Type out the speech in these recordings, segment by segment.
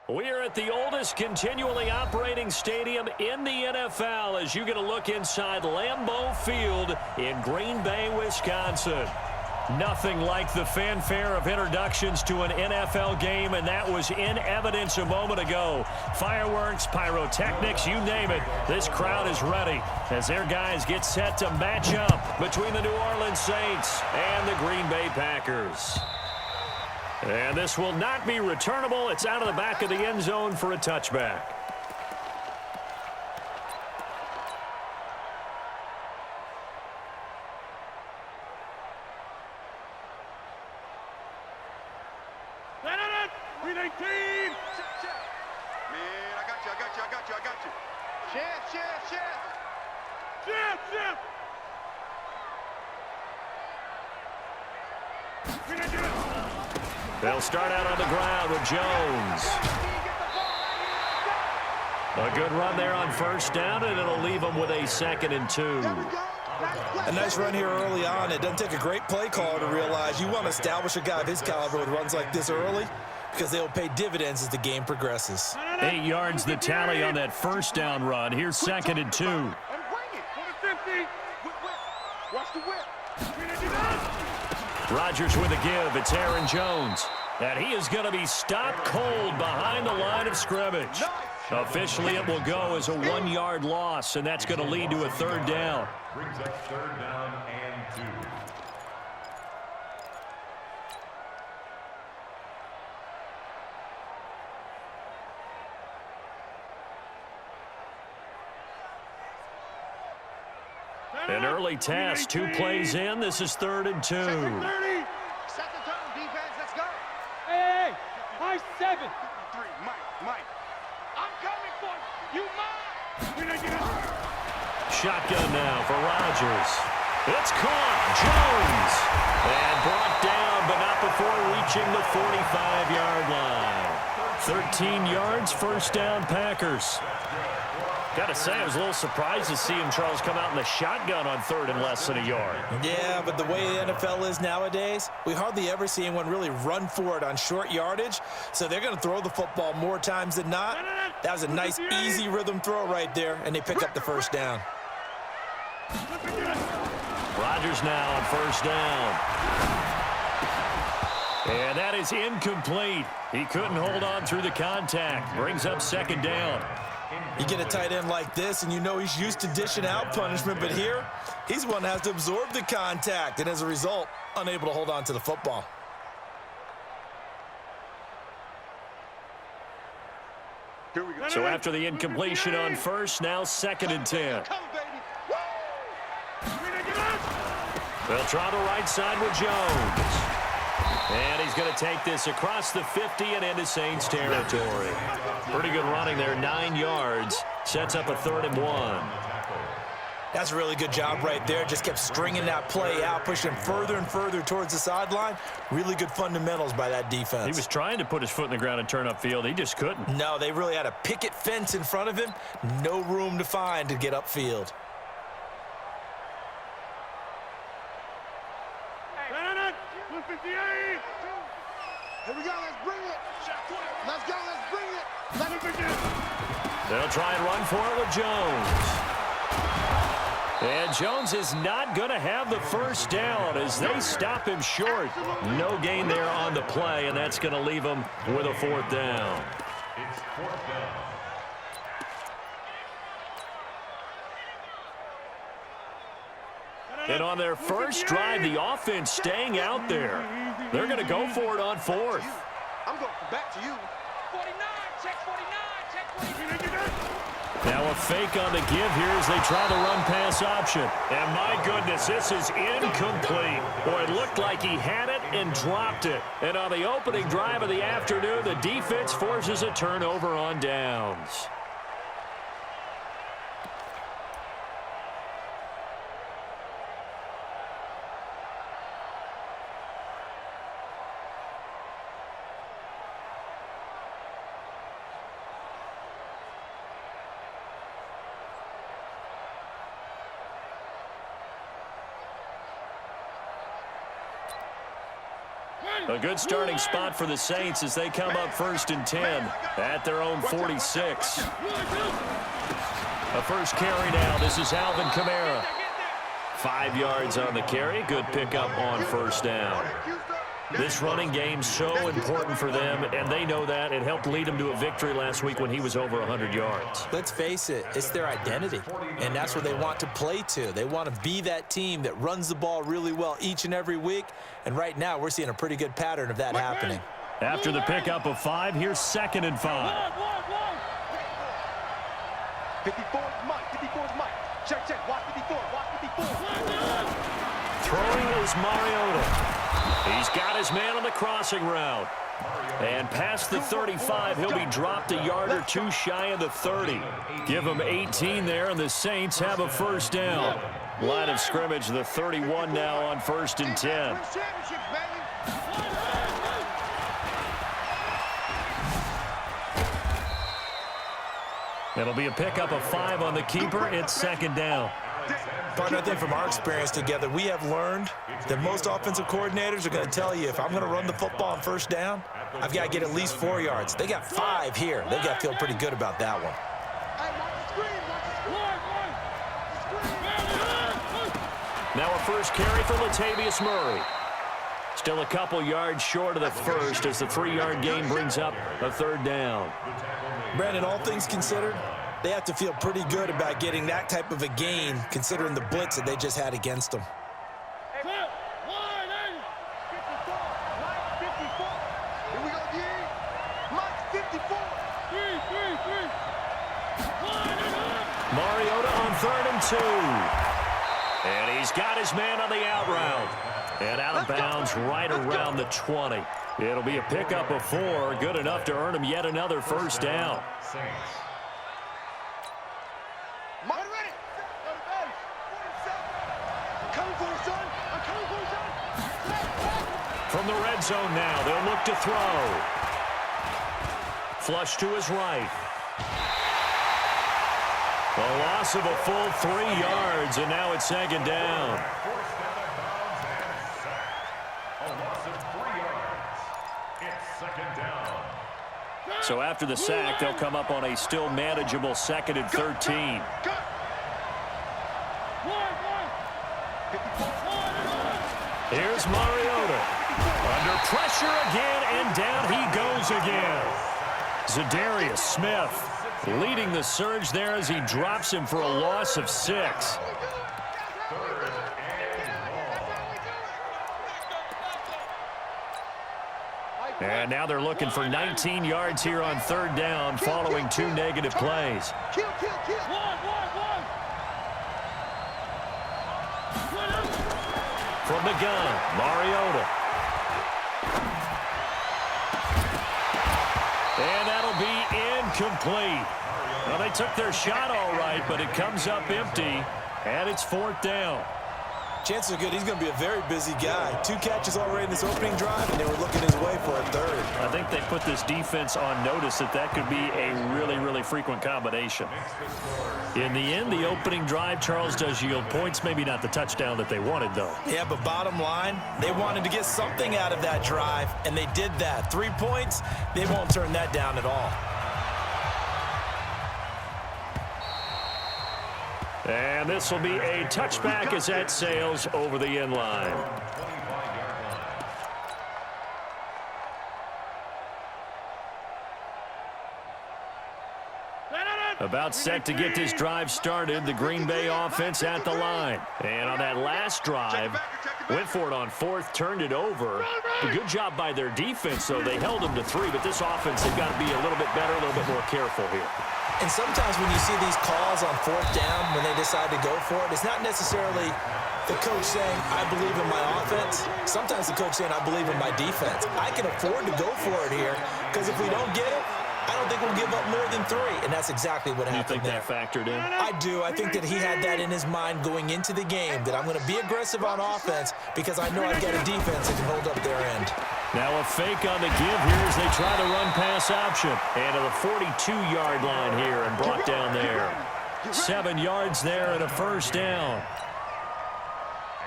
We are at the oldest continually operating stadium in the NFL as you get a look inside Lambeau Field in Green Bay, Wisconsin. Nothing like the fanfare of introductions to an NFL game, and that was in evidence a moment ago. Fireworks, pyrotechnics, you name it. This crowd is ready as their guys get set to match up between the New Orleans Saints and the Green Bay Packers. And this will not be returnable. It's out of the back of the end zone for a touchback. They'll start out on the ground with Jones. A good run there on first down, and it'll leave them with a 2nd and 2. A nice run here early on. It doesn't take a great play caller to realize you want to establish a guy of his caliber with runs like this early because they'll pay dividends as the game progresses. 8 yards the tally on that first down run. Here's 2nd and 2. Rodgers with a give. It's Aaron Jones. And he is going to be stopped cold behind the line of scrimmage. Officially, it will go as a 1-yard loss, and that's going to lead to a 3rd down. Brings up 3rd down and 2. An early task, 2 plays in. This is 3rd and 2. Set the tone, defense. Let's go. Hey, high 7. 3, Mike. I'm coming for you. Shotgun now for Rodgers. It's caught. Jones. And brought down, but not before reaching the 45-yard line. 13 yards, first down, Packers. Got to say, I was a little surprised to see him, Charles, come out in the shotgun on 3rd and less than a yard. Yeah, but the way the NFL is nowadays, we hardly ever see anyone really run for it on short yardage, so they're going to throw the football more times than not. That was a nice, easy rhythm throw right there, and they pick up the first down. Rodgers now on first down. And that is incomplete. He couldn't hold on through the contact. Brings up 2nd down. You get a tight end like this, and you know he's used to dishing out punishment, but here, he's one that has to absorb the contact, and as a result, unable to hold on to the football. Here we go. So after the incompletion on first, now 2nd and 10. They'll try the right side with Jones. And he's going to take this across the 50 and into Saints territory. Pretty good running there, 9 yards. Sets up a 3rd and 1. That's a really good job right there. Just kept stringing that play out, pushing further and further towards the sideline. Really good fundamentals by that defense. He was trying to put his foot in the ground and turn upfield. He just couldn't. No, they really had a picket fence in front of him. No room to find to get upfield. Here we go, let's bring it. Let's go, let's bring it. They'll try and run for it with Jones. And Jones is not going to have the first down as they stop him short. No gain there on the play, and that's going to leave him with a 4th down. It's 4th down. And on their first drive, the offense staying out there. They're going to go for it on 4th. I'm going back to you. 49, check 49, check 49. Now a fake on the give here as they try the run-pass option. And my goodness, this is incomplete. Boy, it looked like he had it and dropped it. And on the opening drive of the afternoon, the defense forces a turnover on downs. A good starting spot for the Saints as they come up 1st and 10 at their own 46. A first carry now. This is Alvin Kamara. 5 yards on the carry. Good pickup on 1st down. This running game's so important for them, and they know that. It helped lead them to a victory last week when he was over 100 yards. Let's face it, it's their identity, and that's what they want to play to. They want to be that team that runs the ball really well each and every week, and right now we're seeing a pretty good pattern of that happening. After the pickup of 5, here's 2nd and 5. 54 is Mike. 54 is Mike. Check. Watch 54. Watch 54. Throwing is Mariota. He's got his man on the crossing route. And past the 35, he'll be dropped a yard or two shy of the 30. Give him 18 there, and the Saints have a 1st down. Line of scrimmage, the 31 now on 1st and 10. It'll be a pickup of 5 on the keeper. It's 2nd down. Partner, I think from our experience together, we have learned that most offensive coordinators are going to tell you, if I'm going to run the football on 1st down, I've got to get at least 4 yards. They got 5 here. They got to feel pretty good about that one. Now a first carry for Latavius Murray. Still a couple yards short of the first as the 3-yard gain brings up a 3rd down. Brandon, all things considered, they have to feel pretty good about getting that type of a gain, considering the blitz that they just had against them. Mariota on 3rd and 2. And he's got his man on the out route. And out of bounds right around the 20. It'll be a pickup of 4, good enough to earn him yet another 1st down. From the red zone now, they'll look to throw. Flush to his right. A loss of a full 3 yards, and now it's 2nd down. So after the sack, they'll come up on a still manageable 2nd and 13. Here's Mariota. Under pressure again, and down he goes again. Zadarius Smith leading the surge there as he drops him for a loss of 6. And now they're looking for 19 yards here on 3rd down following 2 negative plays. From the gun, Mariota. And that'll be incomplete. Well, they took their shot all right, but it comes up empty, and it's 4th down. Chances are good he's going to be a very busy guy. 2 catches already in this opening drive, and they were looking his way for a 3rd. I think they put this defense on notice that could be a really, really frequent combination. In the end, the opening drive, Charles, does yield points. Maybe not the touchdown that they wanted, though. Yeah, but bottom line, they wanted to get something out of that drive, and they did that. 3 points, they won't turn that down at all. And this will be a touchback as that sails over the end line. About set to get this drive started, the Green Bay offense at the line. And on that last drive, went for it on 4th, turned it over. A good job by their defense, though. They held them to 3, but this offense, they've got to be a little bit better, a little bit more careful here. And sometimes when you see these calls on 4th down, when they decide to go for it, it's not necessarily the coach saying, I believe in my offense. Sometimes the coach saying, I believe in my defense. I can afford to go for it here, because if we don't get it, I don't think we'll give up more than 3, and that's exactly what happened. You think that factored in? I do. I think that he had that in his mind going into the game, that I'm going to be aggressive on offense because I know I've got a defense that can hold up their end. Now a fake on the give here as they try to run pass option. And to the 42-yard line here and brought down there. 7 yards there and a 1st down.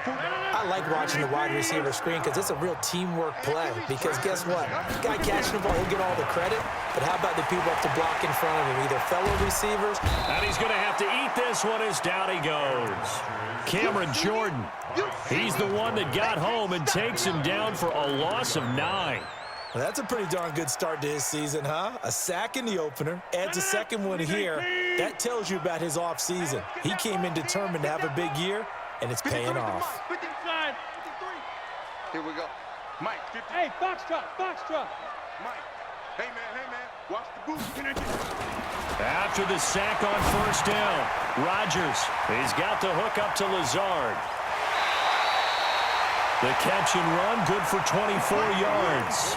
I like watching the wide receiver screen because it's a real teamwork play. Because guess what? The guy catching the ball, he'll get all the credit. But how about the people up to block in front of him, either fellow receivers? And he's going to have to eat this one as down he goes. Cameron Jordan, he's the one that got home and takes him down for a loss of 9. Well, that's a pretty darn good start to his season, huh? A sack in the opener, adds a second one here. That tells you about his offseason. He came in determined to have a big year, and it's paying off. Here we go. Mike, 50. Hey, Foxtrot. Mike, hey, man, watch the boot. After the sack on first down, Rodgers, he's got the hook up to Lazard. The catch and run, good for 24 yards.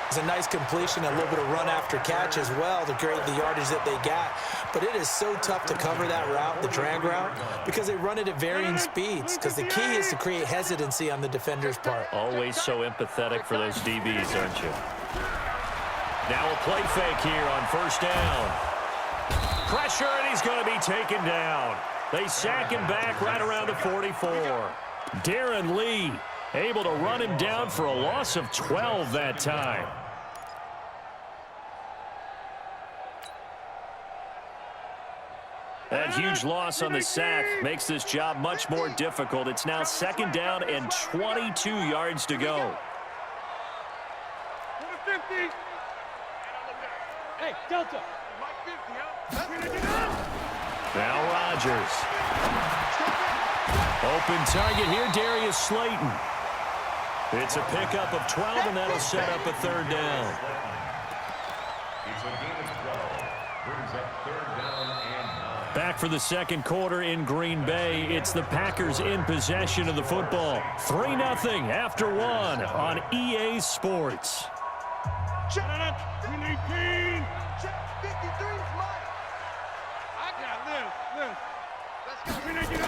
It's a nice completion, a little bit of run after catch as well to create the yardage that they got. But it is so tough to cover that route, the drag route, because they run it at varying speeds. Because the key is to create hesitancy on the defender's part. Always so empathetic for those DBs, aren't you? Now a play fake here on first down. Pressure, and he's going to be taken down. They sack him back right around the 44. Darren Lee able to run him down for a loss of 12 that time. That huge loss on the sack makes this job much more difficult. It's now second down and 22 yards to go. Hey, Delta. Now Rodgers. Open target here, Darius Slayton. It's a pickup of 12, and that'll set up a third down. It's a gain of 12. Brings up third down and 9. Back for the second quarter in Green Bay. It's the Packers in possession of the football. 3-0 after 1 on EA Sports. Check 319. Check 53 is mine. I got this. Let's go.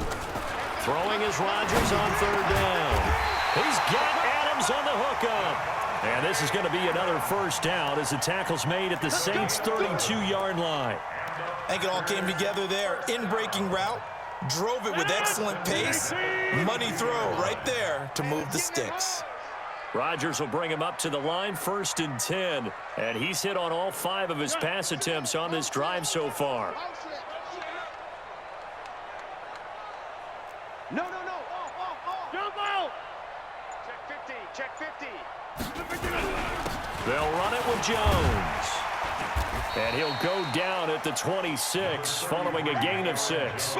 Throwing is Rodgers on third down. He's got Adams on the hookup. And this is going to be another first down as the tackle's made at the Saints' 32-yard line. I think it all came together there. In-breaking route, drove it with excellent pace. Money throw right there to move the sticks. Rodgers will bring him up to the line, 1st and 10. And he's hit on all 5 of his pass attempts on this drive so far. No. Jump out. Check 50. They'll run it with Jones. And he'll go down at the 26 following a gain of 6.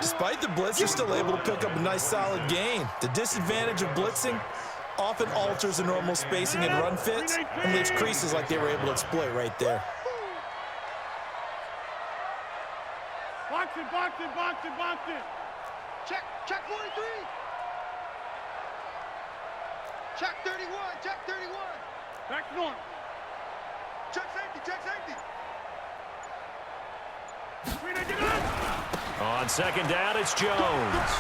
Despite the blitz, they're still able to pick up a nice solid gain. The disadvantage of blitzing often alters the normal spacing and run fits and leaves creases like they were able to exploit right there. Boxing. Check 43. Check 31. Back to normal. Check safety. On second down, it's Jones.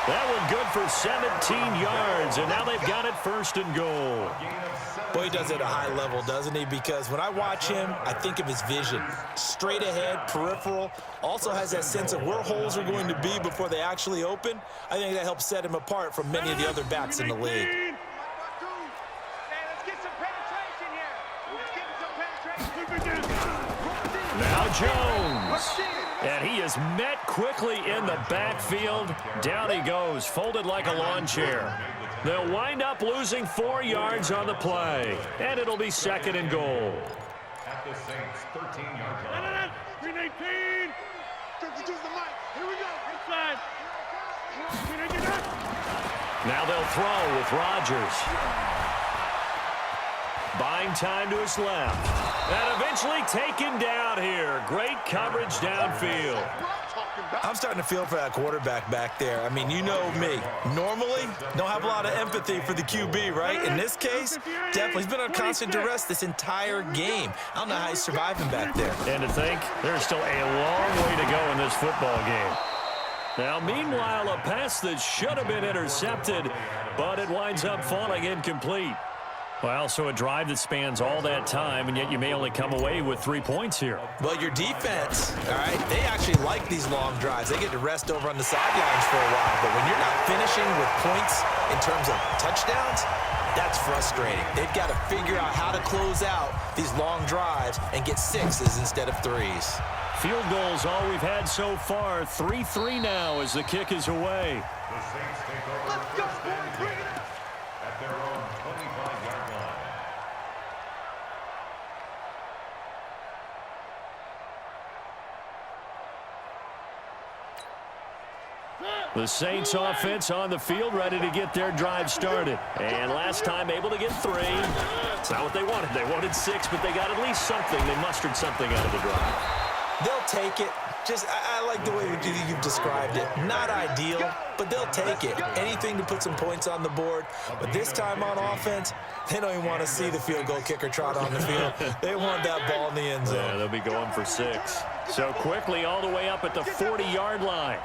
That one good for 17 yards, and now they've got it 1st and goal. Boy, he does it at a high level, doesn't he? Because when I watch him, I think of his vision. Straight ahead, peripheral, also has that sense of where holes are going to be before they actually open. I think that helps set him apart from many of the other backs in the league. Now Jones. And he is met quickly in the backfield. Down he goes, folded like a lawn chair. They'll wind up losing 4 yards on the play. And it'll be 2nd and goal. At the Saints' 13-yard line. 319. Use the mic. Here we go. Inside. Now they'll throw with Rodgers. Buying time to his left. And eventually taken down here. Great coverage downfield. I'm starting to feel for that quarterback back there. I mean, you know me. Normally, don't have a lot of empathy for the QB, right? In this case, definitely. He's been on constant duress this entire game. I don't know how he's surviving back there. And to think, there's still a long way to go in this football game. Now, meanwhile, a pass that should have been intercepted, but it winds up falling incomplete. Well, so a drive that spans all that time, and yet you may only come away with 3 points here. Well, your defense, all right, they actually like these long drives. They get to rest over on the sidelines for a while. But when you're not finishing with points in terms of touchdowns, that's frustrating. They've got to figure out how to close out these long drives and get 6s instead of 3s. Field goals all we've had so far. 3-3 now as the kick is away. The Saints take over Let's go, first and boys. 10 at their own 25-yard line. The Saints offense on the field, ready to get their drive started. And last time able to get 3. It's not what they wanted. They wanted 6, but they got at least something. They mustered something out of the drive. They'll take it. I like the way you've described it. Not ideal, but they'll take it. Anything to put some points on the board. But this time on offense, they don't even want to see the field goal kicker trot on the field. They want that ball in the end zone. Yeah, they'll be going for 6. So quickly all the way up at the 40-yard line.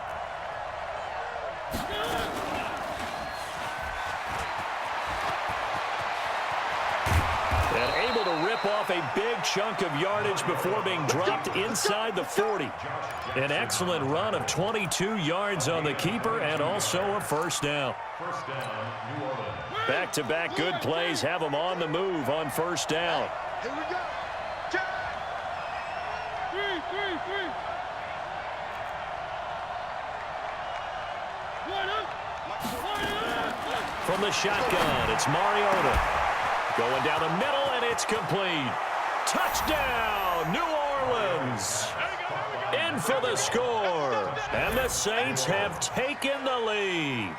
And able to rip off a big chunk of yardage before being dropped inside the 40. An excellent run of 22 yards on the keeper and also a first down. First down, New Orleans. Back-to-back good plays have them on the move on first down. Here we go. Three. From the shotgun, it's Mariota. Going down the middle, and it's complete. Touchdown, New Orleans. In for the score. And the Saints have taken the lead.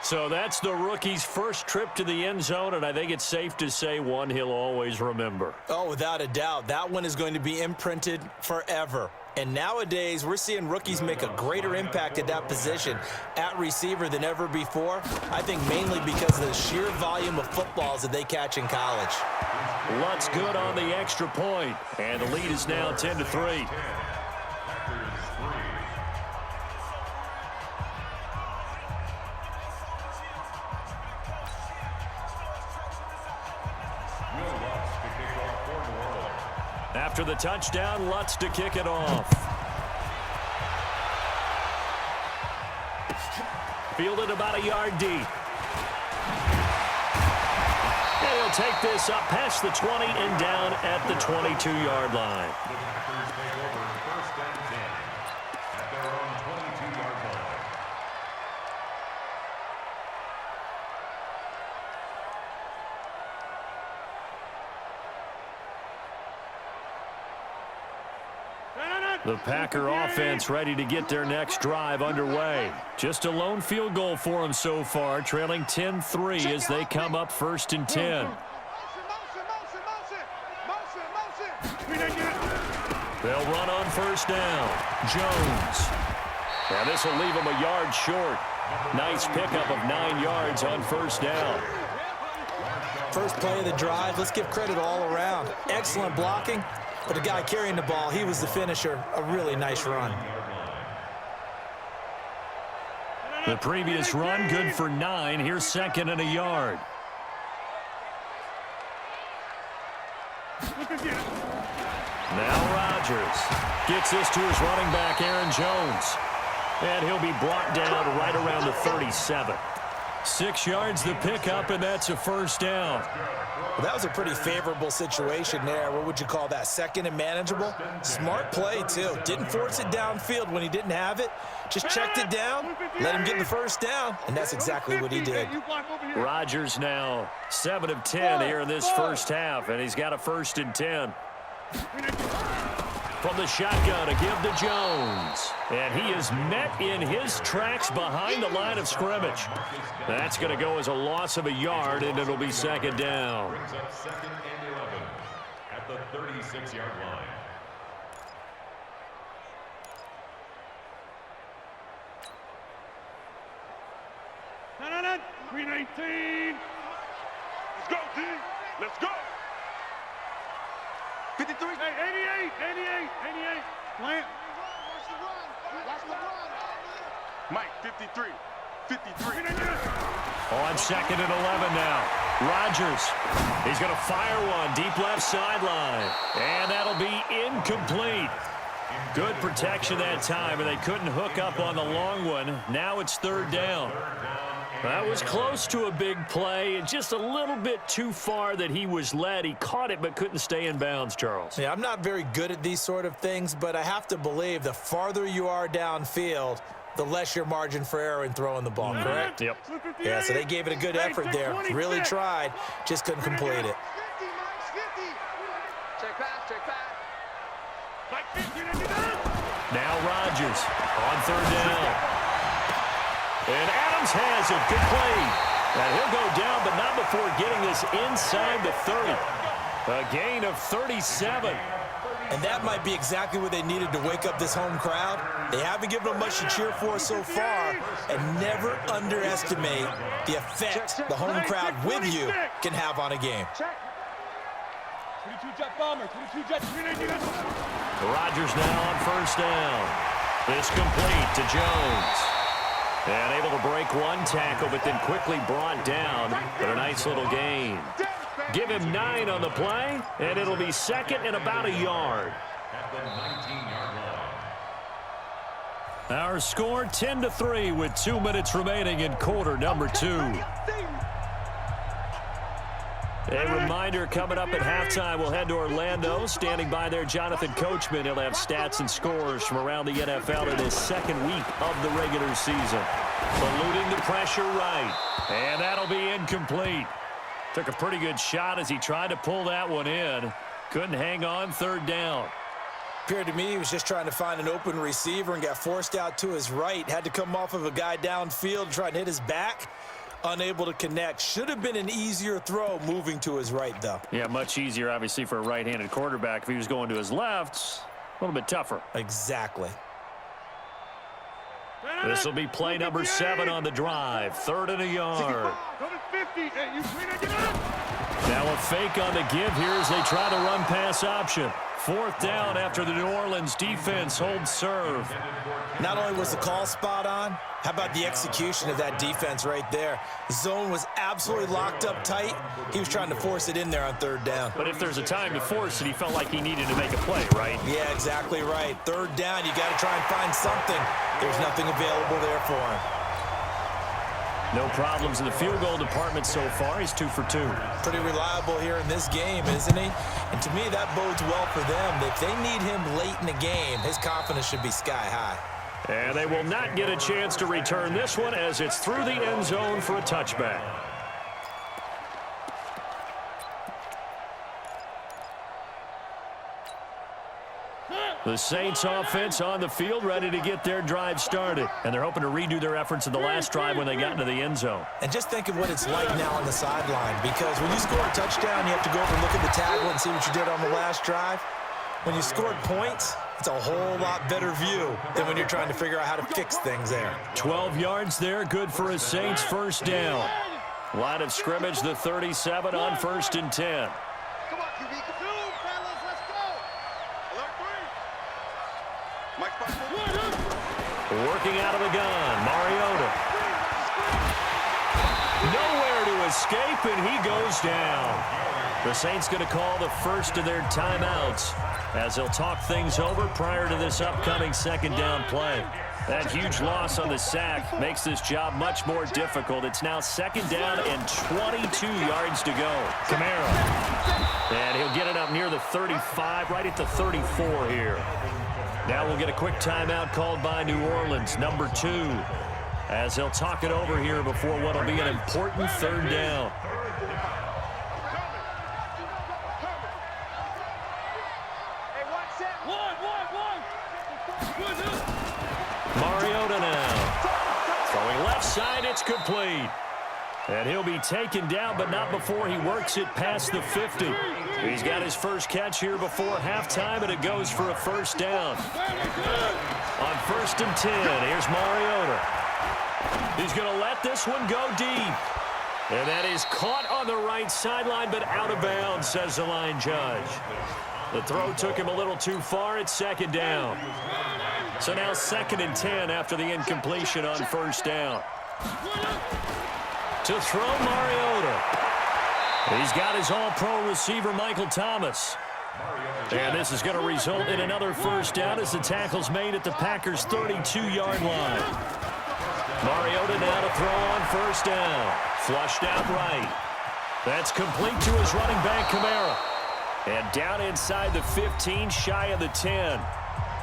So that's the rookie's first trip to the end zone, and I think it's safe to say one he'll always remember. Oh, without a doubt. That one is going to be imprinted forever. And nowadays, we're seeing rookies make a greater impact at that position at receiver than ever before. I think mainly because of the sheer volume of footballs that they catch in college. Lutz good on the extra point, and the lead is now 10-3. After the touchdown, Lutz to kick it off. Fielded about a yard deep. And he'll take this up past the 20 and down at the 22-yard line. The Packers take over first and 10 at their own 22-yard line. The Packer offense ready to get their next drive underway. Just a lone field goal for them so far, trailing 10-3 as they come up first and 10. They'll run on first down. Jones. And this will leave them a yard short. Nice pickup of 9 yards on first down. First play of the drive, let's give credit all around. Excellent blocking, but the guy carrying the ball, he was the finisher. A really nice run. The previous run, good for 9. Here's second and a yard. Now Rodgers gets this to his running back, Aaron Jones. And he'll be brought down right around the 37. 6 yards the pickup, and that's a first down. Well, that was a pretty favorable situation there. What would you call that? Second and manageable? Smart play, too. Didn't force it downfield when he didn't have it. Just checked it down, let him get the first down, and that's exactly what he did. Rodgers now 7 of 10 here in this first half, and he's got a first and 10. From the shotgun to give to Jones. And he is met in his tracks behind the line of scrimmage. That's going to go as a loss of a yard, and it'll be second down. Brings up second and 11 at the 36-yard line. Green 18. Let's go, D. Let's go. 53. Hey, 88. Plant. Mike, 53. On second and 11 now. Rodgers. He's going to fire one deep left sideline. And that'll be incomplete. Good protection that time, and they couldn't hook up on the long one. Now it's third down. That was close to a big play, and just a little bit too far that he was led. He caught it but couldn't stay in bounds, Charles. Yeah, I'm not very good at these sort of things, but I have to believe the farther you are downfield, the less your margin for error in throwing the ball, correct? Yep. Yeah, so they gave it a good effort there. Really tried, just couldn't complete it. Check back. Now Rodgers on third down. And Adams has it. Good play. And he'll go down, but not before getting this inside the 30. A gain of 37. And that might be exactly what they needed to wake up this home crowd. They haven't given them much to cheer for so far, and never underestimate the effect the home crowd with you can have on a game. 22 jet bomber, 22 jet. Rodgers now on first down. This complete to Jones. And able to break one tackle, but then quickly brought down. But a nice little gain. Give him 9 on the play, and it'll be second and about a yard. At the 19-yard line. Our score 10-3 with 2 minutes remaining in quarter number 2. A reminder, coming up at halftime, we'll head to Orlando. Standing by there, Jonathan Coachman. He'll have stats and scores from around the NFL in his second week of the regular season. Eluding the pressure right. And that'll be incomplete. Took a pretty good shot as he tried to pull that one in. Couldn't hang on third down. Appeared to me he was just trying to find an open receiver and got forced out to his right. Had to come off of a guy downfield trying to hit his back. Unable to connect. Should have been an easier throw moving to his right, though. Yeah, much easier, obviously, for a right-handed quarterback. If he was going to his left, a little bit tougher. Exactly. This will be play number 7 on the drive. Third and a yard. Now a fake on the give here as they try to run pass option. Fourth down after the New Orleans defense holds serve. Not only was the call spot on, how about the execution of that defense right there? The zone was absolutely locked up tight. He was trying to force it in there on third down. But if there's a time to force it, he felt like he needed to make a play, right? Yeah, exactly right. Third down, you got to try and find something. There's nothing available there for him. No problems in the field goal department so far. He's 2 for 2. Pretty reliable here in this game, isn't he? And to me, that bodes well for them. If they need him late in the game, his confidence should be sky high. And they will not get a chance to return this one as it's through the end zone for a touchback. The Saints offense on the field, ready to get their drive started. And they're hoping to redo their efforts in the last drive when they got into the end zone. And just think of what it's like now on the sideline, because when you score a touchdown, you have to go over and look at the tackle and see what you did on the last drive. When you scored points, it's a whole lot better view than when you're trying to figure out how to fix things there. 12 yards there, good for a Saints first down. Line of scrimmage, the 37 on 1st and 10. Come on, QB. Two, fellas, let's go. Alert 3. Mike Sparks. Working out of the gun, Mariota. Nowhere to escape, and he goes down. The Saints going to call the first of their timeouts as they'll talk things over prior to this upcoming second down play. That huge loss on the sack makes this job much more difficult. It's now second down and 22 yards to go. Kamara. And he'll get it up near the 35, right at the 34 here. Now we'll get a quick timeout called by New Orleans, number 2, as they'll talk it over here before what will be an important third down. Mariota now. Throwing left side, it's complete. And he'll be taken down, but not before he works it past the 50. He's got his first catch here before halftime, and it goes for a first down. On 1st and 10, here's Mariota. He's going to let this one go deep. And that is caught on the right sideline, but out of bounds, says the line judge. The throw took him a little too far. It's second down. So now 2nd and 10 after the incompletion on first down. To throw Mariota. He's got his all-pro receiver, Michael Thomas. And this is going to result in another first down as the tackle's made at the Packers' 32-yard line. Mariota now to throw on first down. Flushed out right. That's complete to his running back, Kamara. And down inside the 15, shy of the 10.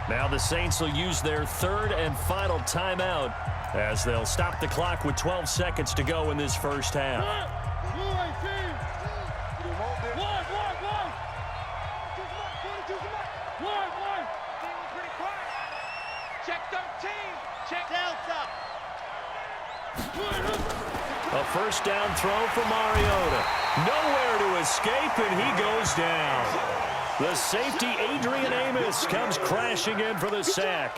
Now the Saints will use their third and final timeout as they'll stop the clock with 12 seconds to go in this first half. Check 13. Check Delta. A first down throw for Mariota. Nowhere to escape, and he goes down. The safety, Adrian Amos, comes crashing in for the sack.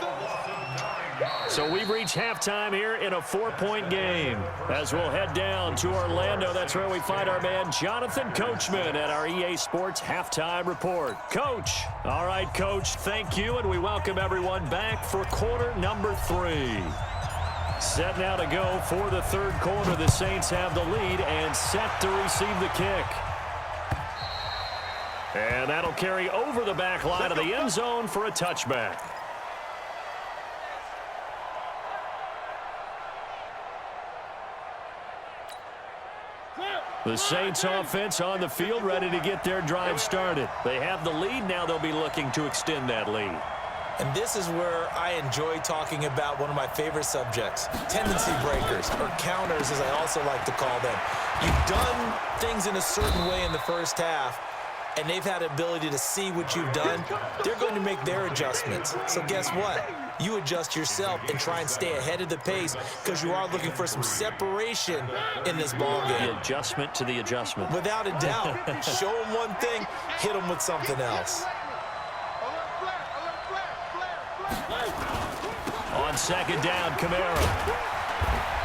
So we've reached halftime here in a 4-point game. As we'll head down to Orlando, that's where we find our man Jonathan Coachman at our EA Sports Halftime Report. Coach. All right, Coach, thank you, and we welcome everyone back for quarter number 3. Set now to go for the third quarter. The Saints have the lead and set to receive the kick. And that'll carry over the back line of the end zone for a touchback. The Saints offense on the field, ready to get their drive started. They have the lead. Now they'll be looking to extend that lead. And this is where I enjoy talking about one of my favorite subjects, tendency breakers, or counters as I also like to call them. You've done things in a certain way in the first half, and they've had the ability to see what you've done. They're going to make their adjustments. So guess what? You adjust yourself and try and stay ahead of the pace because you are looking for some separation in this ball game. The adjustment to the adjustment. Without a doubt. Show them one thing, hit them with something else. On second down, Kamara.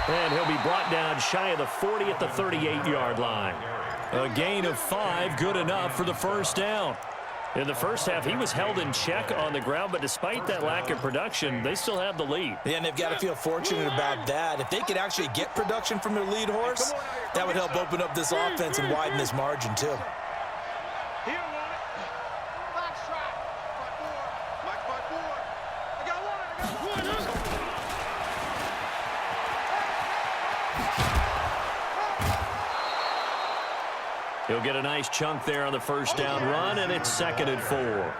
And he'll be brought down shy of the 40 at the 38-yard line. A gain of 5, good enough for the first down. In the first half, he was held in check on the ground, but despite that lack of production, they still have the lead. Yeah, and they've got to feel fortunate about that. If they could actually get production from their lead horse, that would help open up this offense and widen this margin, too. He'll get a nice chunk there on the first down run, and it's 2nd and 4.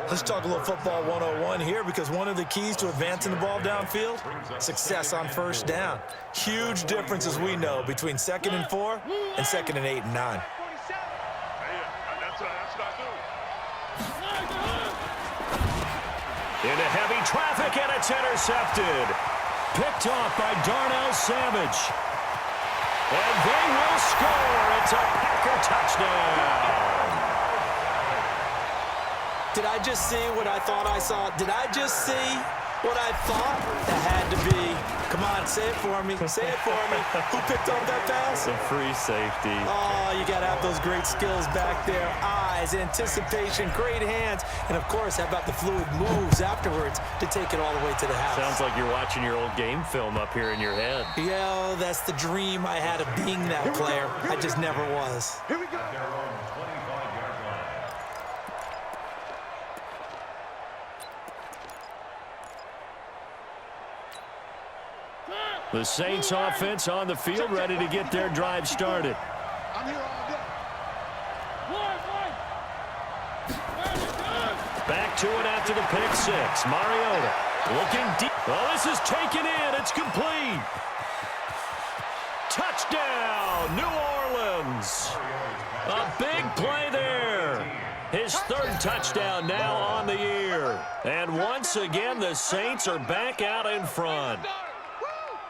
Let's talk a little football 101 here because one of the keys to advancing the ball downfield, success on first down. Huge difference, as we know, between 2nd and 4 and 2nd and 8 and 9. Into heavy traffic, and it's intercepted. Picked off by Darnell Savage. And they will score. It's a Packer touchdown. Did I just see what I thought I saw? Did I just see what I thought? That had to be. Come on, say it for me. Say it for me. Who picked up that pass? The free safety. Oh, you got to have those great skills back there. Eyes, anticipation, great hands. And, of course, how about the fluid moves afterwards to take it all the way to the house? Sounds like you're watching your old game film up here in your head. Yeah, that's the dream I had of being that player. I just never was. Here we go. The Saints offense on the field, ready to get their drive started. I'm here all day. Back to it after the pick 6. Mariota looking deep. Oh, this is taken in. It's complete. Touchdown, New Orleans. A big play there. His 3rd touchdown now on the year. And once again, the Saints are back out in front.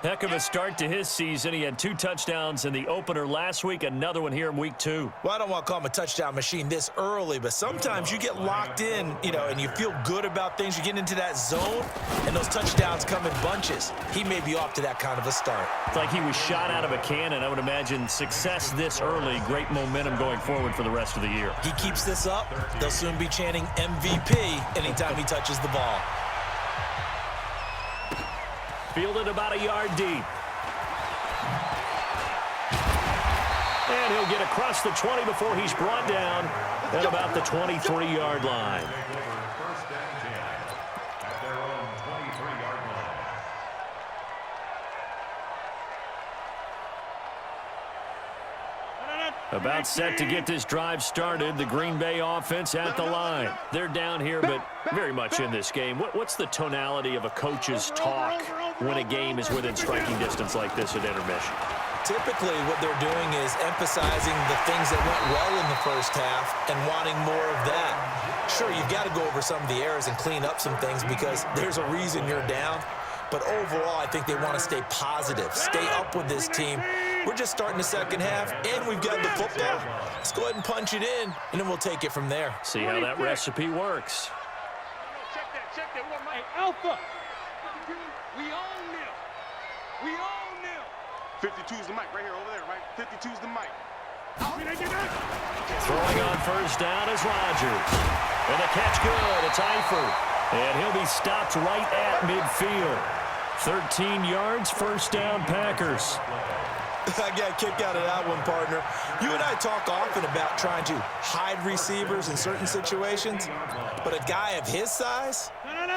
Heck of a start to his season. He had 2 touchdowns in the opener last week, another one here in week 2. Well, I don't want to call him a touchdown machine this early, but sometimes you get locked in, and you feel good about things. You get into that zone, and those touchdowns come in bunches. He may be off to that kind of a start. It's like he was shot out of a cannon. I would imagine success this early, great momentum going forward for the rest of the year. He keeps this up, they'll soon be chanting MVP anytime he touches the ball. Fielded about a yard deep. And he'll get across the 20 before he's brought down at about the 23-yard line. First and 10 at their own 23-yard line. About set to get this drive started. The Green Bay offense at the line. They're down here, but very much in this game. What's the tonality of a coach's talk when a game is within striking distance like this at intermission? Typically, what they're doing is emphasizing the things that went well in the first half and wanting more of that. Sure, you've got to go over some of the errors and clean up some things because there's a reason you're down. But overall, I think they want to stay positive, stay up with this team. We're just starting the second half, and we've got the football. Let's go ahead and punch it in, and then we'll take it from there. See how that recipe works. Check that. Hey, Alpha. We own them. We own them. 52 is the mic right here, over there, right? 52 is the mic. Throwing on first down is Rodgers. And the catch good. It's Eifert. And he'll be stopped right at midfield. 13 yards, first down, Packers. I got a kick out of that one, partner. You and I talk often about trying to hide receivers in certain situations, but a guy of his size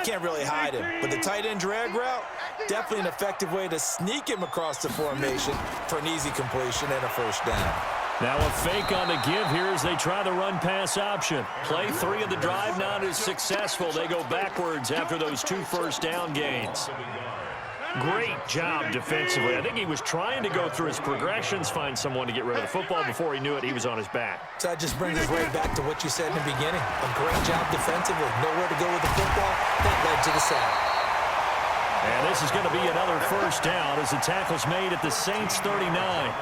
can't really hide him. But the tight end drag route, definitely an effective way to sneak him across the formation for an easy completion and a first down. Now a fake on the give here as they try the run-pass option. Play 3 of the drive not as successful. They go backwards after those 2 first down gains. Great job defensively. I think he was trying to go through his progressions, find someone to get rid of the football. Before he knew it, he was on his back. So that just brings us right back to what you said in the beginning. A great job defensively. Nowhere to go with the football. That led to the sack. And this is going to be another first down as the tackle's made at the Saints 39.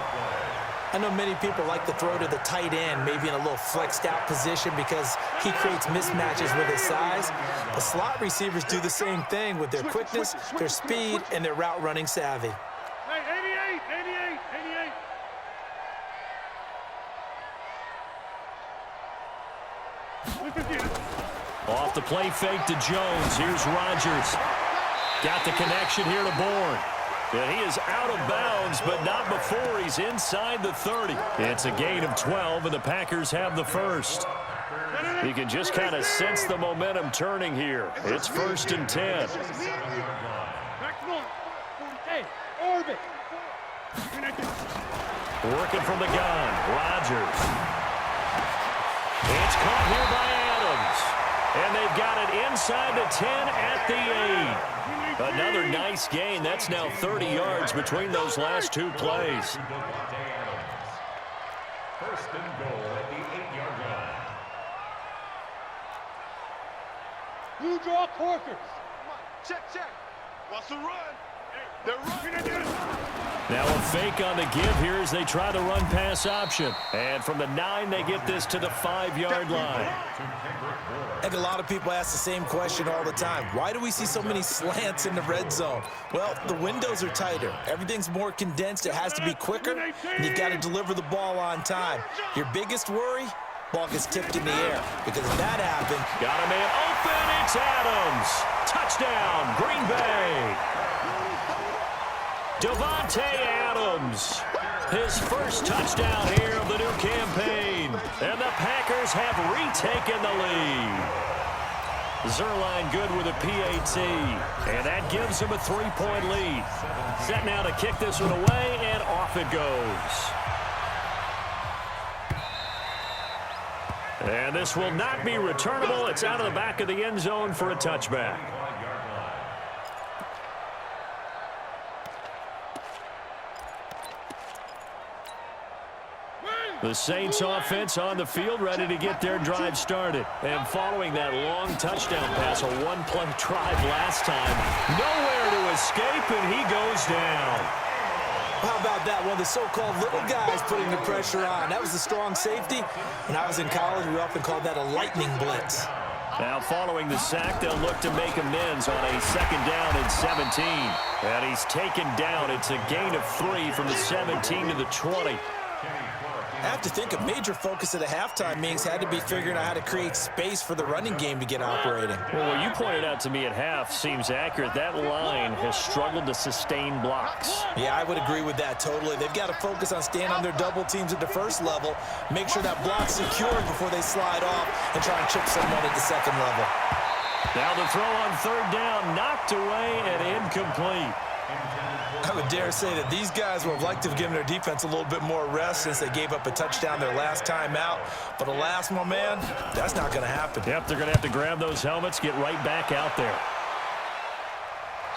I know many people like to throw to the tight end, maybe in a little flexed out position because he creates mismatches with his size. The slot receivers do the same thing with their quickness, their speed, and their route running savvy. Hey, 88. Off the play fake to Jones. Here's Rodgers. Got the connection here to Bourne. And he is out of bounds, but not before he's inside the 30. It's a gain of 12, and the Packers have the first. You can just kind of sense the momentum turning here. It's first and 10. Hey, orbit. Working from the gun, Rodgers. It's caught here by Adams. And they've got it inside the 10 at the 8. Another nice gain. That's now 30 yards between those last 2 plays. First and goal at the 8-yard line. You draw Corkers. Check. What's the run? They're running. Now a fake on the give here as they try the run-pass option. And from the 9, they get this to the 5-yard line. And a lot of people ask the same question all the time. Why do we see so many slants in the red zone? Well, the windows are tighter. Everything's more condensed. It has to be quicker, and you've got to deliver the ball on time. Your biggest worry? Ball gets tipped in the air. Because if that happened... Got a man open. It's Adams. Touchdown, Green Bay. Davante Adams. His first touchdown here of the new campaign. And the Packers have retaken the lead. Zerline good with a PAT. And that gives them a 3-point lead. Set now to kick this one away, and off it goes. And this will not be returnable. It's out of the back of the end zone for a touchback. The Saints offense on the field, ready to get their drive started. And following that long touchdown pass, a 1-play drive last time, nowhere to escape, and he goes down. How about that? One of the so-called little guys putting the pressure on. That was the strong safety. When I was in college, we often called that a lightning blitz. Now following the sack, they'll look to make amends on a 2nd down and 17. And he's taken down. It's a gain of 3 from the 17 to the 20. I have to think a major focus at the halftime meetings had to be figuring out how to create space for the running game to get operating. Well, what you pointed out to me at half seems accurate. That line has struggled to sustain blocks. Yeah, I would agree with that totally. They've got to focus on staying on their double teams at the first level, make sure that block's secured before they slide off and try and chip someone at the second level. Now the throw on third down, knocked away and incomplete. I would dare say that these guys would have liked to have given their defense a little bit more rest since they gave up a touchdown their last time out. But alas, my man, that's not going to happen. Yep, they're going to have to grab those helmets, get right back out there.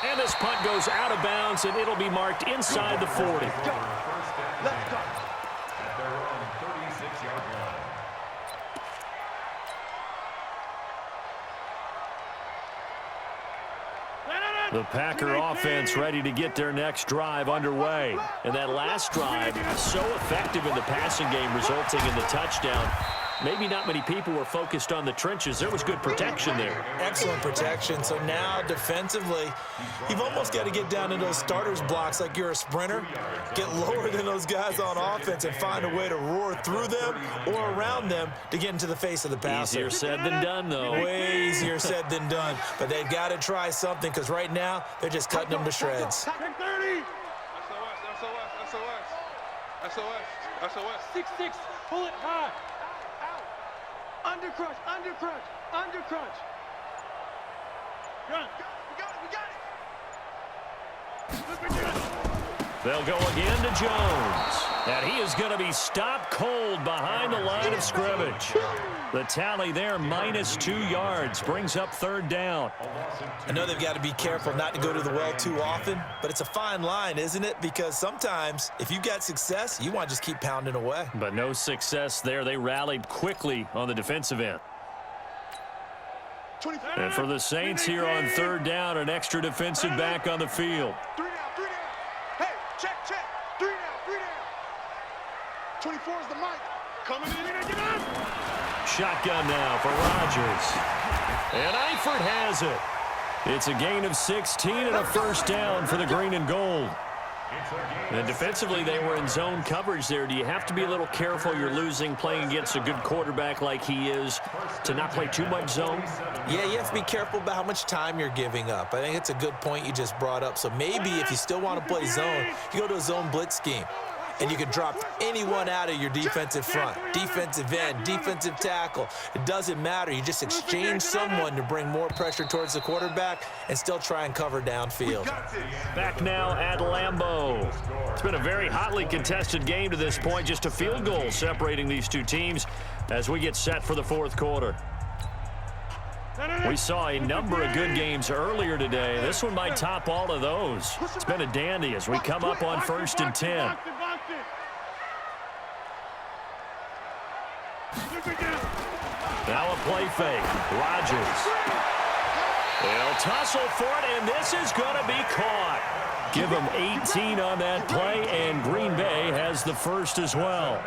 And this punt goes out of bounds, and it'll be marked inside the 40. Let's go. At their own 36-yard line. The Packer offense ready to get their next drive underway. And that last drive so effective in the passing game, resulting in the touchdown. Maybe not many people were focused on the trenches. There was good protection there. Excellent protection. So now defensively, you've almost got to get down in those starters blocks like you're a sprinter. Get lower than those guys on offense and find a way to roar through them or around them to get into the face of the passer. Easier said than done, though. Way easier said than done. But they've got to try something because right now they're just cutting them to shreds. 30. SOS. 6-6. Pull it high. Under crunch. Run. We got it. They'll go again to Jones. And he is going to be stopped cold behind the line of scrimmage. The tally there, -2 yards, brings up third down. I know they've got to be careful not to go to the well too often, but it's a fine line, isn't it? Because sometimes if you've got success, you want to just keep pounding away. But no success there. They rallied quickly on the defensive end. And for the Saints here on third down, an extra defensive back on the field. 3 down. Hey, check. 3 down. 24 is the mic. Coming in. Get up. Shotgun now for Rodgers. And Eifert has it. It's a gain of 16 and a first down for the green and gold. And defensively, they were in zone coverage there. Do you have to be a little careful? You're losing playing against a good quarterback like he is to not play too much zone? Yeah, you have to be careful about how much time you're giving up. I think it's a good point you just brought up. So maybe if you still want to play zone, you go to a zone blitz scheme. And you can drop anyone out of your defensive front, defensive end, defensive tackle. It doesn't matter. You just exchange someone to bring more pressure towards the quarterback and still try and cover downfield. Back now at Lambeau. It's been a very hotly contested game to this point. Just a field goal separating these two teams as we get set for the fourth quarter. We saw a number of good games earlier today. This one might top all of those. It's been a dandy as we come up on 1st and 10. Now a play fake. Rodgers. They'll tussle for it, and this is going to be caught. Give them 18 on that play, and Green Bay has the first as well.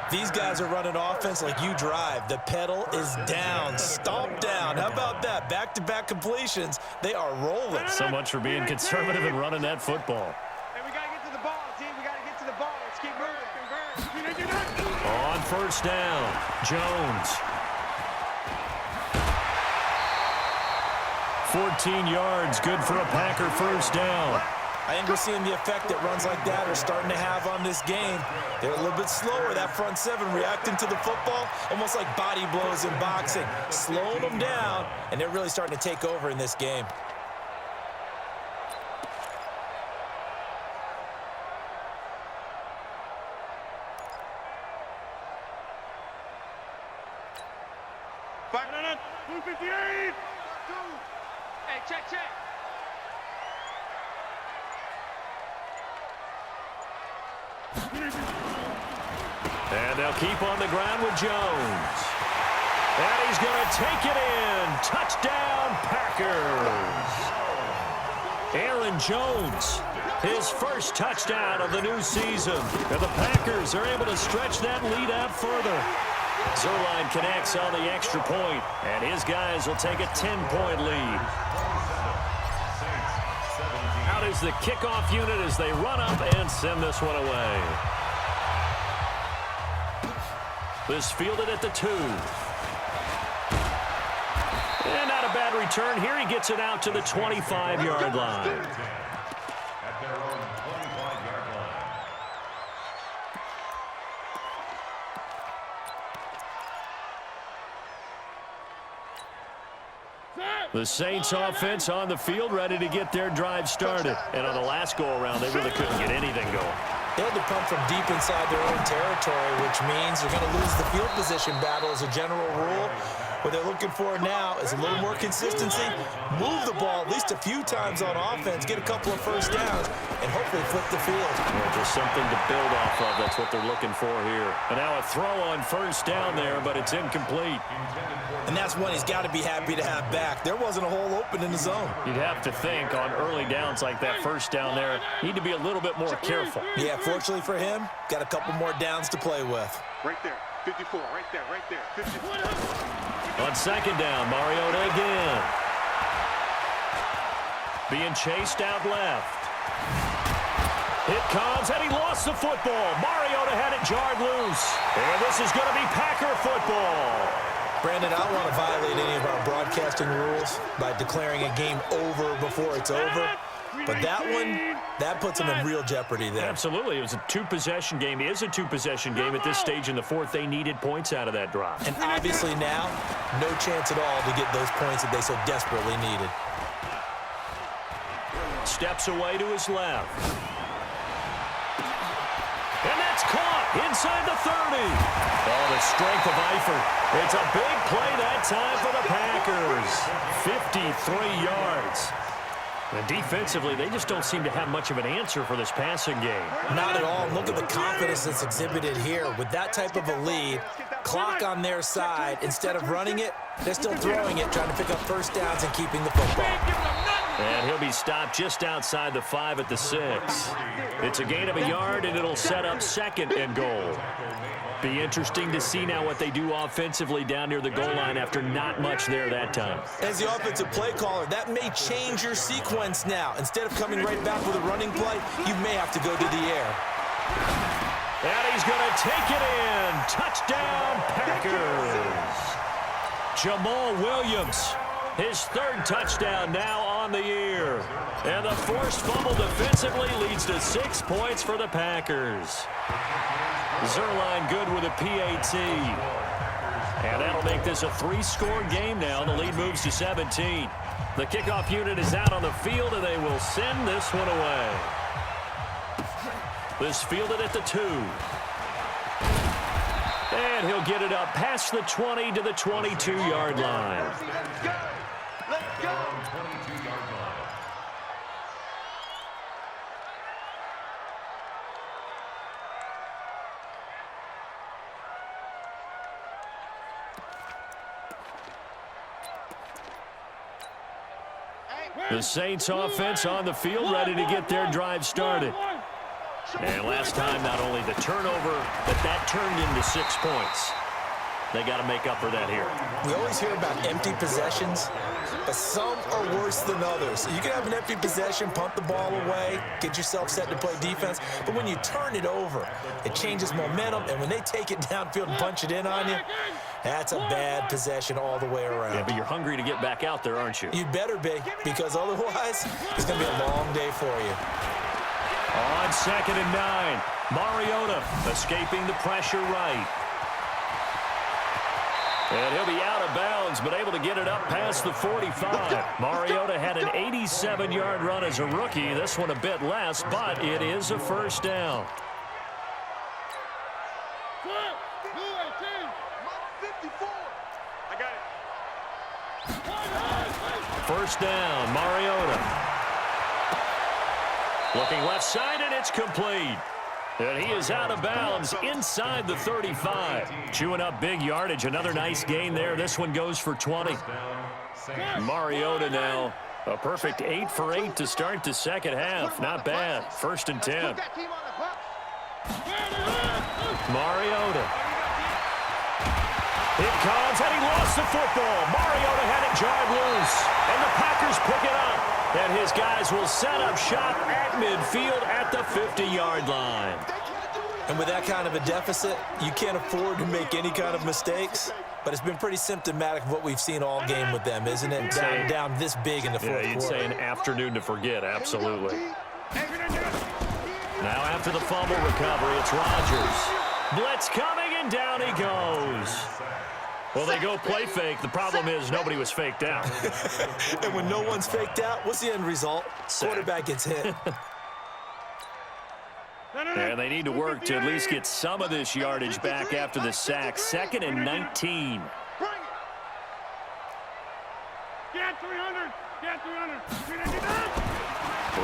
These guys are running offense like you drive. The pedal is down, stomped down. How about that? Back-to-back completions. They are rolling. So much for being conservative and running that football. Hey, we got to get to the ball, team. We got to get to the ball. Let's keep moving. On first down, Jones. 14 yards, good for a Packer first down. I think we're seeing the effect that runs like that are starting to have on this game. They're a little bit slower, that front seven reacting to the football, almost like body blows in boxing, slowing them down, and they're really starting to take over in this game. Back on it. 258. Hey, check. And they'll keep on the ground with Jones. And he's going to take it in. Touchdown, Packers. Aaron Jones, his first touchdown of the new season. And the Packers are able to stretch that lead out further. Zerline connects on the extra point, and his guys will take a 10-point lead. Out is the kickoff unit as they run up and send this one away. This fielded at the 2. And not a bad return here. He gets it out to the 25-yard line. At their own 25-yard line. The Saints offense on the field, ready to get their drive started. And on the last go-around, they really couldn't get anything going. They had to punt from deep inside their own territory, which means they're going to lose the field position battle as a general rule. What they're looking for now is a little more consistency, move the ball at least a few times on offense, get a couple of first downs, and hopefully flip the field. Yeah, just something to build off of. That's what they're looking for here. And now a throw on first down there, but it's incomplete. And that's one he's got to be happy to have back. There wasn't a hole open in the zone. You'd have to think on early downs like that first down there, need to be a little bit more careful. Yeah, fortunately for him, got a couple more downs to play with. Right there. 54. Right there. 54. On second down, Mariota again. Being chased out left. It comes, and he lost the football. Mariota had it jarred loose. And this is going to be Packer football. Brandon, I don't want to violate any of our broadcasting rules by declaring a game over before it's over. But that one, that puts them in real jeopardy there. Absolutely. It was a two-possession game. It is a two-possession game at this stage in the fourth. They needed points out of that drive. And obviously now, no chance at all to get those points that they so desperately needed. Steps away to his left. And that's caught inside the 30. Oh, the strength of Eifert. It's a big play that time for the Packers. 53 yards. And defensively, they just don't seem to have much of an answer for this passing game. Not at all. Look at the confidence that's exhibited here. With that type of a lead, clock on their side, instead of running it, they're still throwing it, trying to pick up first downs and keeping the football. And he'll be stopped just outside the 5 at the 6. It's a gain of a yard, and it'll set up second and goal. Be interesting to see now what they do offensively down near the goal line after not much there that time. As the offensive play caller, that may change your sequence now. Instead of coming right back with a running play, you may have to go to the air. And he's going to take it in. Touchdown, Packers. Jamal Williams, his third touchdown now on the year. And the forced fumble defensively leads to 6 points for the Packers. Zerline good with a PAT. And that'll make this a 3-score game now. The lead moves to 17. The kickoff unit is out on the field, and they will send this one away. This fielded at the 2. And he'll get it up past the 20 to the 22-yard line. Let's go. The Saints offense on the field, ready to get their drive started. And last time, not only the turnover, but that turned into 6 points. They got to make up for that here. We always hear about empty possessions, but some are worse than others. You can have an empty possession, punt the ball away, get yourself set to play defense, but when you turn it over, it changes momentum, and when they take it downfield and punch it in on you, that's a bad possession all the way around. Yeah, but you're hungry to get back out there, aren't you? You'd better be, because otherwise, it's going to be a long day for you. On second and 9, Mariota escaping the pressure right. And he'll be out of bounds, but able to get it up past the 45. Mariota had an 87-yard run as a rookie. This one a bit less, but it is a first down. I got it. First down, Mariota. Looking left side, and it's complete. And he is out of bounds inside the 35. Chewing up big yardage. Another nice gain there. This one goes for 20. Mariota now a perfect 8 for 8 to start the second half. Not bad. First and 10. Mariota. It comes, and he lost the football. Mariota had it jarred loose, and the Packers pick it up. And his guys will set up shop at midfield at the 50-yard line. And with that kind of a deficit, you can't afford to make any kind of mistakes. But it's been pretty symptomatic of what we've seen all game with them, isn't it? Down this big in the fourth quarter. You'd say an afternoon to forget, absolutely. Now after the fumble recovery, it's Rodgers. Blitz coming, and down he goes. Well, they go play fake. The problem is nobody was faked out. And when no one's faked out, what's the end result? Quarterback gets hit. And they need to work to at least get some of this yardage back after the sack. 2nd and 19. Get 300. Get 300.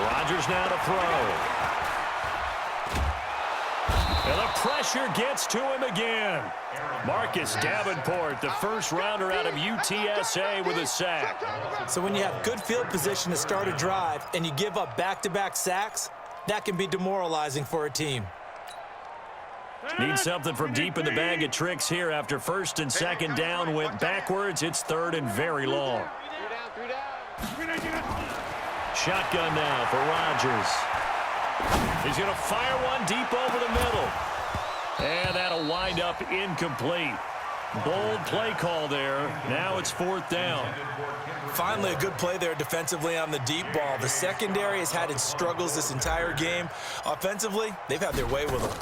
Rodgers now to throw. And the pressure gets to him again. Marcus Davenport, the first rounder out of UTSA, with a sack. So when you have good field position to start a drive and you give up back-to-back sacks, that can be demoralizing for a team. Need something from deep in the bag of tricks here after 1st and 2nd down went backwards. It's 3rd and very long. Shotgun now for Rodgers. He's going to fire one deep over the middle. And that'll wind up incomplete. Bold play call there. Now it's 4th down. Finally, a good play there defensively on the deep ball. The secondary has had its struggles this entire game. Offensively, they've had their way with them.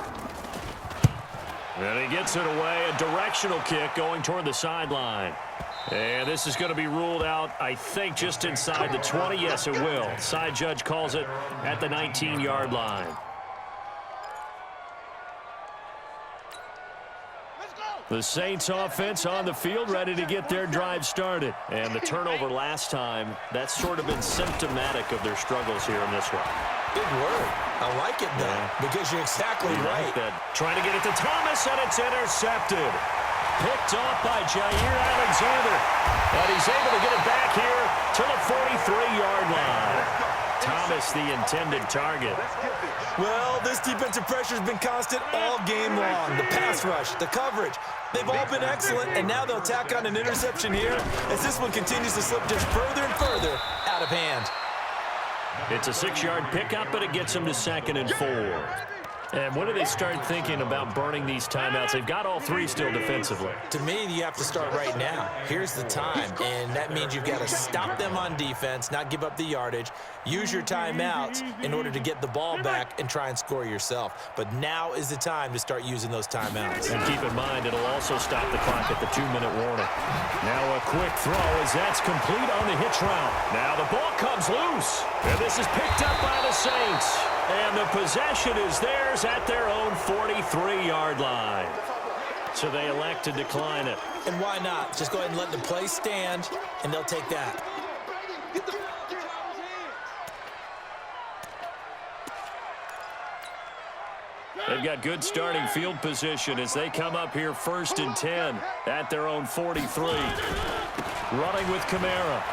And he gets it away. A directional kick going toward the sideline. And this is going to be ruled out, I think, just inside the 20. Yes, it will. Side judge calls it at the 19-yard line. The Saints offense on the field, ready to get their drive started. And the turnover last time, that's sort of been symptomatic of their struggles here in this one. Big word. I like it, though, because you're exactly right. That. Trying to get it to Thomas, and it's intercepted. Picked off by Jair Alexander. And he's able to get it back here to the 43-yard line. Thomas, the intended target. Well, this defensive pressure has been constant all game long. The pass rush, the coverage, they've all been excellent, and now they'll tack on an interception here as this one continues to slip just further and further out of hand. It's a 6-yard pickup, but it gets them to 2nd and 4. And when do they start thinking about burning these timeouts? They've got all 3 still defensively. To me, you have to start right now. Here's the time, and that means you've got to stop them on defense, not give up the yardage, use your timeouts in order to get the ball back and try and score yourself. But now is the time to start using those timeouts. And keep in mind, it'll also stop the clock at the 2-minute warning. Now a quick throw as that's complete on the hitch route. Now the ball comes loose, and this is picked up by the Saints. And the possession is theirs at their own 43-yard line. So they elect to decline it. And why not? Just go ahead and let the play stand, and they'll take that. They've got good starting field position as they come up here 1st and 10 at their own 43. Running with Kamara.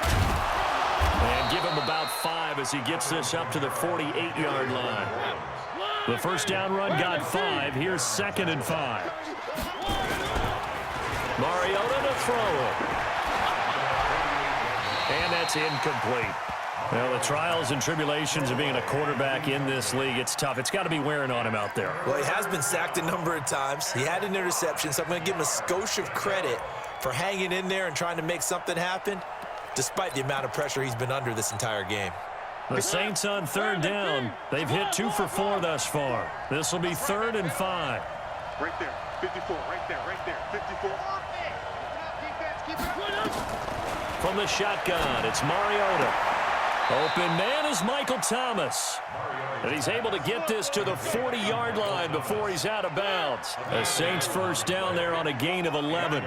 And give him about 5 as he gets this up to the 48-yard line. The first down run got 5. Here's 2nd and 5. Mariota to throw it. And that's incomplete. Well, the trials and tribulations of being a quarterback in this league, it's tough. It's got to be wearing on him out there. Well, he has been sacked a number of times. He had an interception, so I'm going to give him a skosh of credit for hanging in there and trying to make something happen, despite the amount of pressure he's been under this entire game. The Saints on 3rd down. They've hit 2 for 4 thus far. This will be 3rd and 5. Right there, 54, right there, 54. From the shotgun, it's Mariota. Open man is Michael Thomas. And he's able to get this to the 40-yard line before he's out of bounds. The Saints first down there on a gain of 11.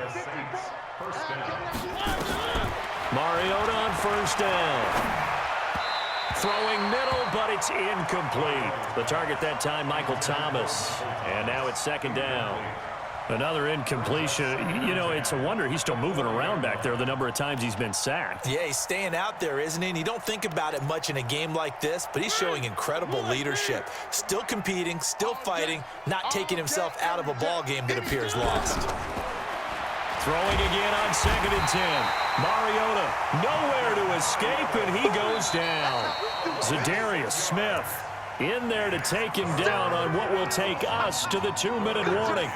Mariota on 1st down. Throwing middle, but it's incomplete. The target that time, Michael Thomas. And now it's 2nd down. Another incompletion. You know, it's a wonder he's still moving around back there the number of times he's been sacked. Yeah, he's staying out there, isn't he? And you don't think about it much in a game like this, but he's showing incredible leadership. Still competing, still fighting, not taking himself out of a ball game that appears lost. Throwing again on 2nd and 10. Mariota nowhere to escape, and he goes down. Zadarius Smith In there to take him down on what will take us to the 2-minute warning.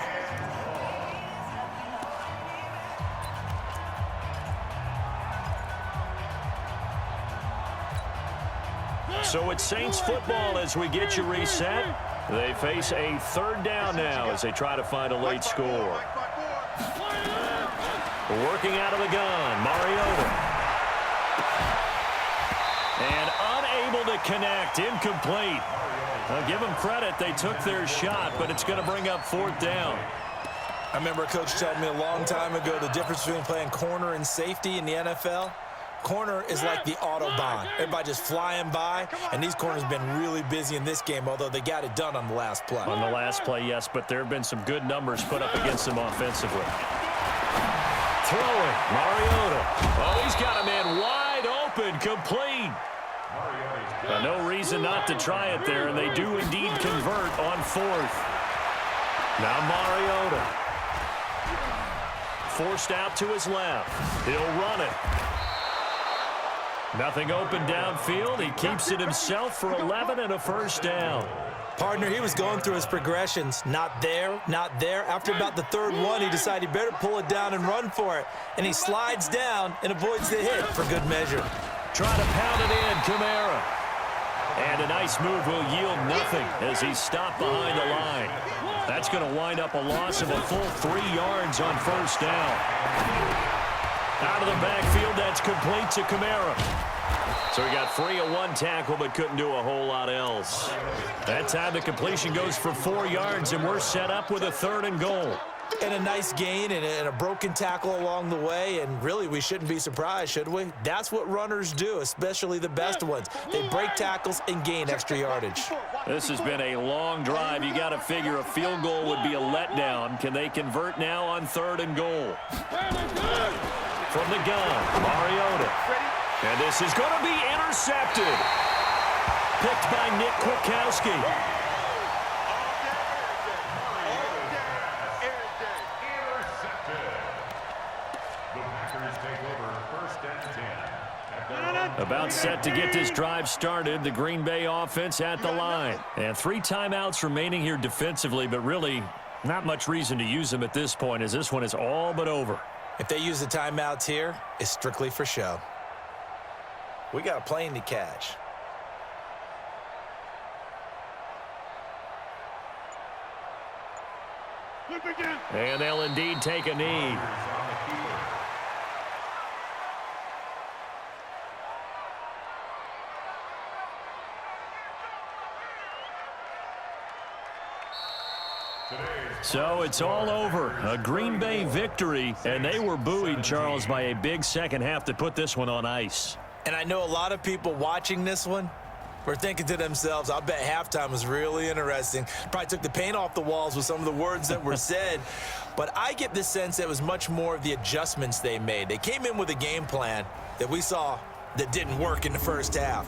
So it's Saints football as we get you reset. They face a 3rd down now as they try to find a late score. Working out of the gun, Mariota. And unable to connect, incomplete. I'll give them credit, they took their shot, but it's going to bring up 4th down. I remember a coach telling me a long time ago the difference between playing corner and safety in the NFL. Corner is like the Autobahn. Everybody just flying by, and these corners have been really busy in this game, although they got it done on the last play. On the last play, yes, but there have been some good numbers put up against them offensively. Throwing, Mariota. Oh, he's got a man wide open, complete. No reason not to try it there, and they do indeed convert on 4th. Now Mariota. Forced out to his left. He'll run it. Nothing open downfield. He keeps it himself for 11 and a 1st down. Partner, he was going through his progressions. Not there, not there. After about the 3rd one, he decided he better pull it down and run for it. And he slides down and avoids the hit for good measure. Try to pound it in, Kamara. And a nice move will yield nothing as he's stopped behind the line. That's going to wind up a loss of a full 3 yards on 1st down. Out of the backfield, that's complete to Kamara. So he got free of 1 tackle, but couldn't do a whole lot else. That time the completion goes for 4 yards, and we're set up with a 3rd and goal. And a nice gain and a broken tackle along the way, and really we shouldn't be surprised, should we? That's what runners do, especially the best ones. They break tackles and gain extra yardage. This has been a long drive. You got to figure a field goal would be a letdown. Can they convert now on 3rd and goal? From the gun, Mariota. And this is going to be intercepted. Picked by Nick Kwiatkowski. About set to get this drive started. The Green Bay offense at the line. And 3 timeouts remaining here defensively, but really not much reason to use them at this point as this one is all but over. If they use the timeouts here, it's strictly for show. We got a plane to catch. And they'll indeed take a knee. So it's all over. A Green Bay victory, and they were buoyed, Charles, by a big second half that put this one on ice. And I know a lot of people watching this one were thinking to themselves, I'll bet halftime was really interesting. Probably took the paint off the walls with some of the words that were said. But I get the sense that it was much more of the adjustments they made. They came in with a game plan that we saw that didn't work in the first half.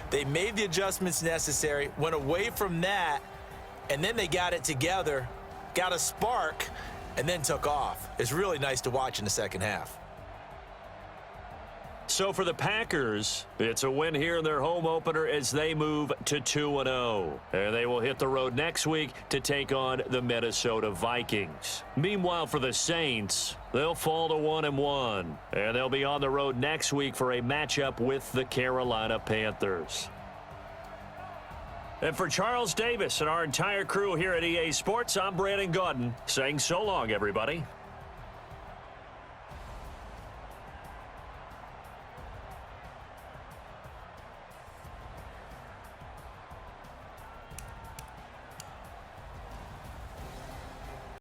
They made the adjustments necessary, went away from that, and then they got it together, got a spark, and then took off. It's really nice to watch in the second half. So for the Packers, it's a win here in their home opener as they move to 2-0. And they will hit the road next week to take on the Minnesota Vikings. Meanwhile, for the Saints, they'll fall to 1-1. And they'll be on the road next week for a matchup with the Carolina Panthers. And for Charles Davis and our entire crew here at EA Sports, I'm Brandon Gaudin saying so long, everybody.